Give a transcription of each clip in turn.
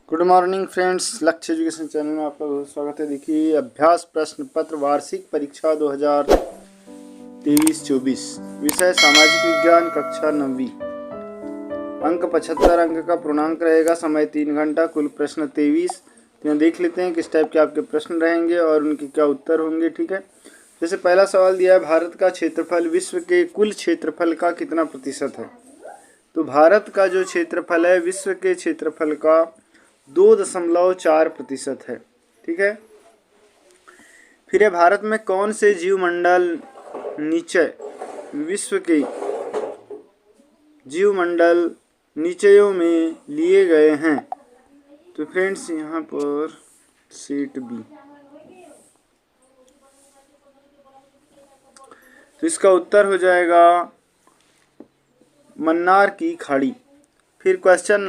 Good morning friends, लक्ष्य education channel में आपका बहुत स्वागत है। देखिए, अभ्यास प्रश्न पत्र वार्षिक परीक्षा 2023-24, विषय सामाजिक विज्ञान, कक्षा 9वीं। अंक 75 अंक का पूर्णांक रहेगा, समय 3 घंटा, कुल प्रश्न 23। तो यहाँ देख लेते हैं किस टाइप के आपके प्रश्न रहेंगे और उनके क्या उत्तर होंगे। ठीक है, जैसे पहला सवाल दिया है, भारत का क्षेत्रफल विश्व के कुल क्षेत्रफल का कितना प्रतिशत है। तो भारत का जो क्षेत्रफल है विश्व के क्षेत्रफल का 2.4% है। ठीक है, फिर है, भारत में कौन से जीवमंडल निचय विश्व के जीवमंडल निचयों में लिए गए हैं। तो फ्रेंड्स यहाँ पर सीट बी, तो इसका उत्तर हो जाएगा मन्नार की खाड़ी। फिर क्वेश्चन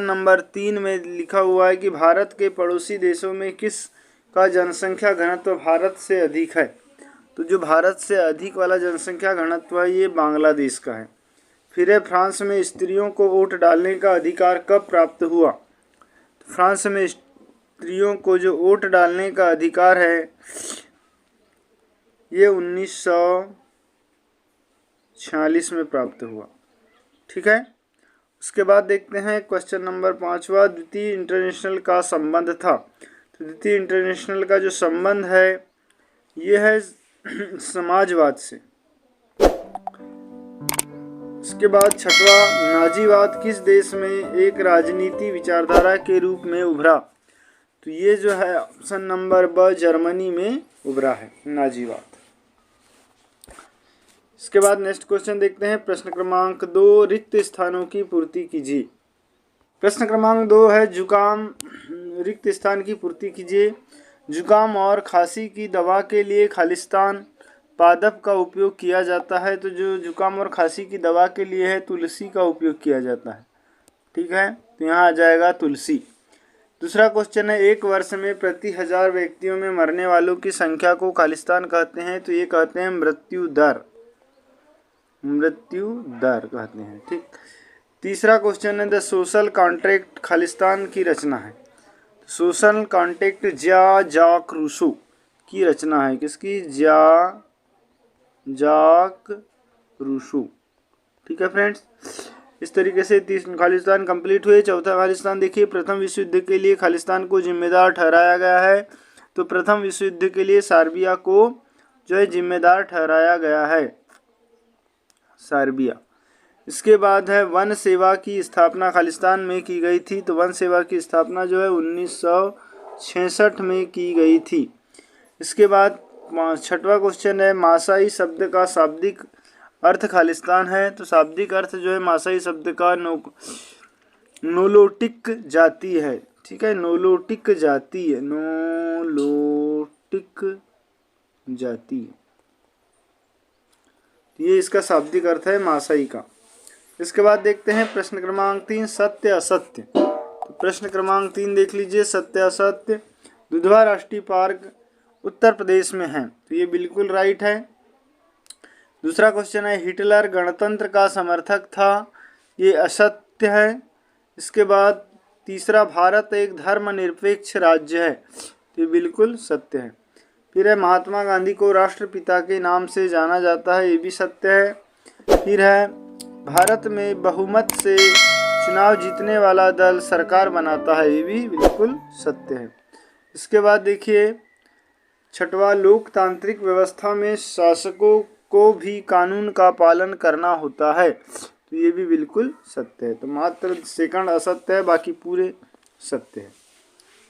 नंबर 3 में लिखा हुआ है कि भारत के पड़ोसी देशों में किस का जनसंख्या घनत्व भारत से अधिक है। तो जो भारत से अधिक वाला जनसंख्या घनत्व है ये बांग्लादेश का है। फिर है, फ्रांस में स्त्रियों को वोट डालने का अधिकार कब प्राप्त हुआ। तो फ्रांस में स्त्रियों को जो वोट डालने का अधिकार है ये 1946 में प्राप्त हुआ। ठीक है, उसके बाद देखते हैं क्वेश्चन नंबर 5वां, द्वितीय इंटरनेशनल का संबंध था। तो द्वितीय इंटरनेशनल का जो संबंध है ये है समाजवाद से। इसके बाद 6वां, नाजीवाद किस देश में एक राजनीति विचारधारा के रूप में उभरा। तो ये जो है ऑप्शन नंबर ब, जर्मनी में उभरा है नाजीवाद। इसके बाद नेक्स्ट क्वेश्चन देखते हैं, प्रश्न क्रमांक 2, रिक्त स्थानों की पूर्ति कीजिए। प्रश्न क्रमांक 2 है, जुकाम रिक्त स्थान की पूर्ति कीजिए। जुकाम और खांसी की दवा के लिए खालिस्तान पादप का उपयोग किया जाता है। तो जो जुकाम और खांसी की दवा के लिए है तुलसी का उपयोग किया जाता है। ठीक है, तो यहाँ आ जाएगा तुलसी। दूसरा क्वेश्चन है, एक वर्ष में प्रति 1000 व्यक्तियों में मरने वालों की संख्या को खालिस्तान कहते हैं। तो ये कहते हैं मृत्यु दर कहते हैं। ठीक, तीसरा क्वेश्चन है, द सोशल कॉन्ट्रैक्ट खालिस्तान की रचना है। सोशल कॉन्ट्रैक्ट जाक रूसो की रचना है। किसकी? जाक रूसो। ठीक है फ्रेंड्स, इस तरीके से 3 खालिस्तान कंप्लीट हुए। चौथा खालिस्तान देखिए, प्रथम विश्व युद्ध के लिए खालिस्तान को जिम्मेदार ठहराया गया है। तो प्रथम विश्व युद्ध के लिए सर्बिया को जो है जिम्मेदार ठहराया गया है, सर्बिया। इसके बाद है, वन सेवा की स्थापना खालिस्तान में की गई थी। तो वन सेवा की स्थापना जो है 1966 में की गई थी। इसके बाद 6वां क्वेश्चन है, मासाई शब्द का शाब्दिक अर्थ खालिस्तान है। तो शाब्दिक अर्थ जो है मासाई शब्द का नोलोटिक जाति है। ठीक है, नोलोटिक जाति है, नोलोटिक जाति। ये इसका शाब्दिक अर्थ है मासाई का। इसके बाद देखते हैं प्रश्न क्रमांक 3, सत्य असत्य। तो प्रश्न क्रमांक 3 देख लीजिए, सत्य असत्य। दुधवा राष्ट्रीय पार्क उत्तर प्रदेश में है। तो ये बिल्कुल राइट है। दूसरा क्वेश्चन है, हिटलर गणतंत्र का समर्थक था। ये असत्य है। इसके बाद तीसरा, भारत एक धर्मनिरपेक्ष राज्य है। तो ये बिल्कुल सत्य है। फिर है, महात्मा गांधी को राष्ट्रपिता के नाम से जाना जाता है। ये भी सत्य है। फिर है, भारत में बहुमत से चुनाव जीतने वाला दल सरकार बनाता है। ये भी बिल्कुल सत्य है। इसके बाद देखिए 6वां, लोकतांत्रिक व्यवस्था में शासकों को भी कानून का पालन करना होता है। तो ये भी बिल्कुल सत्य है। तो मात्र सेकंड असत्य है, बाकी पूरे सत्य है।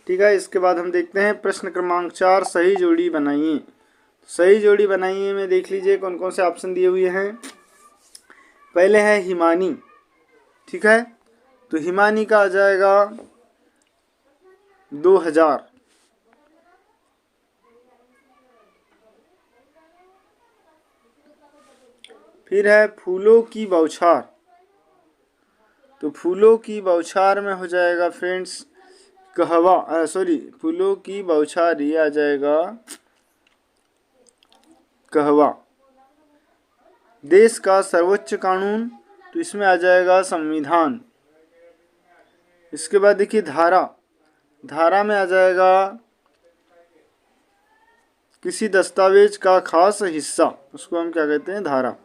ठीक है, इसके बाद हम देखते हैं प्रश्न क्रमांक 4, सही जोड़ी बनाइए। सही जोड़ी बनाइए में देख लीजिए कौन कौन से ऑप्शन दिए हुए हैं। पहले है हिमानी। ठीक है, तो हिमानी का आ जाएगा 2000। फिर है फूलों की बौछार। तो फूलों की बौछार में हो जाएगा फ्रेंड्स कहवा, सॉरी, फूलों की बौछार ये आ जाएगा कहवा। देश का सर्वोच्च कानून, तो इसमें आ जाएगा संविधान। इसके बाद देखिए धारा, धारा में आ जाएगा किसी दस्तावेज का खास हिस्सा, उसको हम क्या कहते हैं, धारा।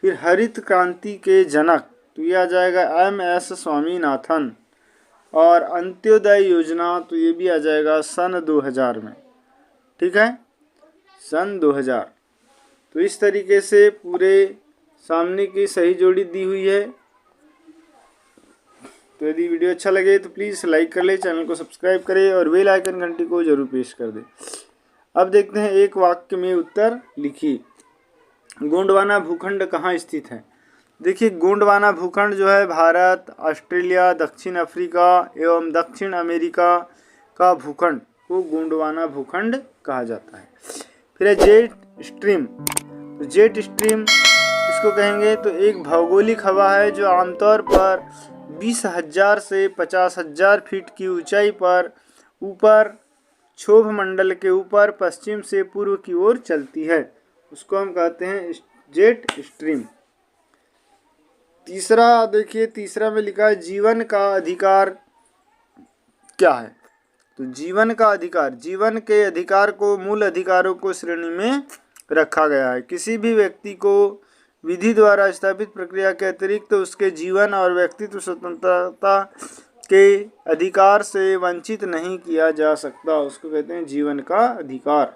फिर हरित क्रांति के जनक, तो ये आ जाएगा MS स्वामीनाथन। और अंत्योदय योजना, तो ये भी आ जाएगा सन 2000 में, ठीक है, सन 2000। तो इस तरीके से पूरे सामने की सही जोड़ी दी हुई है। तो यदि वीडियो अच्छा लगे तो प्लीज़ लाइक कर ले, चैनल को सब्सक्राइब करें और बेल आइकन घंटी को जरूर प्रेस कर दें। अब देखते हैं एक वाक्य में उत्तर लिखिए। गोंडवाना भूखंड कहाँ स्थित है? देखिए गोंडवाना भूखंड जो है भारत, ऑस्ट्रेलिया, दक्षिण अफ्रीका एवं दक्षिण अमेरिका का भूखंड को गोंडवाना भूखंड कहा जाता है। फिर है जेट स्ट्रीम, तो जेट स्ट्रीम इसको कहेंगे तो एक भौगोलिक हवा है जो आमतौर पर 20,000 से 50,000 फीट की ऊंचाई पर ऊपर क्षोभ मंडल के ऊपर पश्चिम से पूर्व की ओर चलती है, उसको हम कहते हैं जेट स्ट्रीम। तीसरा देखिए, तीसरा में लिखा है जीवन का अधिकार क्या है? तो जीवन का अधिकार, जीवन के अधिकार को मूल अधिकारों को श्रेणी में रखा गया है। किसी भी व्यक्ति को विधि द्वारा स्थापित प्रक्रिया के अतिरिक्त उसके जीवन और व्यक्तित्व स्वतंत्रता के अधिकार से वंचित नहीं किया जा सकता, उसको कहते हैं जीवन का अधिकार।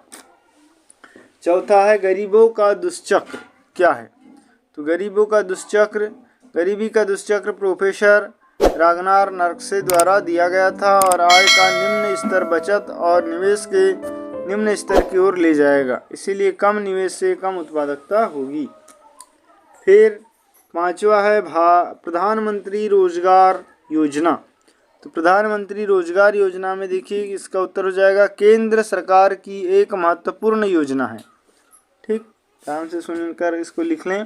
चौथा है गरीबों का दुष्चक्र क्या है? तो गरीबों का दुष्चक्र, गरीबी का दुष्चक्र प्रोफेसर रागनार नर्कसे द्वारा दिया गया था और आय का निम्न स्तर बचत और निवेश के निम्न स्तर की ओर ले जाएगा, इसीलिए कम निवेश से कम उत्पादकता होगी। फिर पांचवा है प्रधानमंत्री रोजगार योजना। तो प्रधानमंत्री रोजगार योजना में देखिए इसका उत्तर हो जाएगा केंद्र सरकार की एक महत्वपूर्ण योजना है, ठीक, ध्यान से सुनकर इसको लिख लें।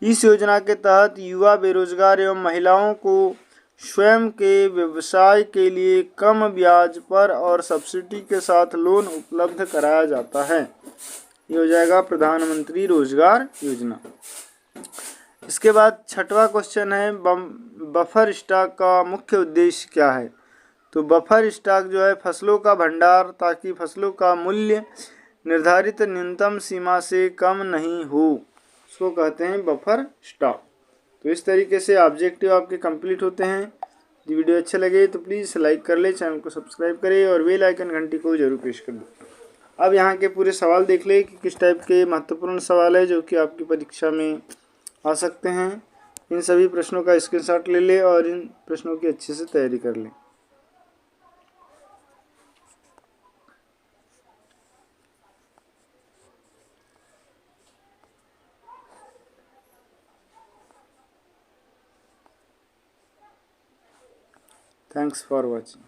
इस योजना के तहत युवा बेरोजगार एवं महिलाओं को स्वयं के व्यवसाय के लिए कम ब्याज पर और सब्सिडी के साथ लोन उपलब्ध कराया जाता है। ये हो जाएगा प्रधानमंत्री रोजगार योजना। इसके बाद छठवां क्वेश्चन है बफर स्टॉक का मुख्य उद्देश्य क्या है? तो बफर स्टॉक जो है फसलों का भंडार, ताकि फसलों का मूल्य निर्धारित न्यूनतम सीमा से कम नहीं हो, उसको कहते हैं बफर स्टॉक। तो इस तरीके से ऑब्जेक्टिव आपके कंप्लीट होते हैं। यदि वीडियो अच्छे लगे तो प्लीज़ लाइक कर ले, चैनल को सब्सक्राइब करें और बेल आइकन घंटी को जरूर प्रेस कर दें। अब यहाँ के पूरे सवाल देख ले कि किस टाइप के महत्वपूर्ण सवाल है जो कि आपकी परीक्षा में आ सकते हैं। इन सभी प्रश्नों का स्क्रीनशॉट ले ले और इन प्रश्नों की अच्छे से तैयारी कर लें। Thanks for watching.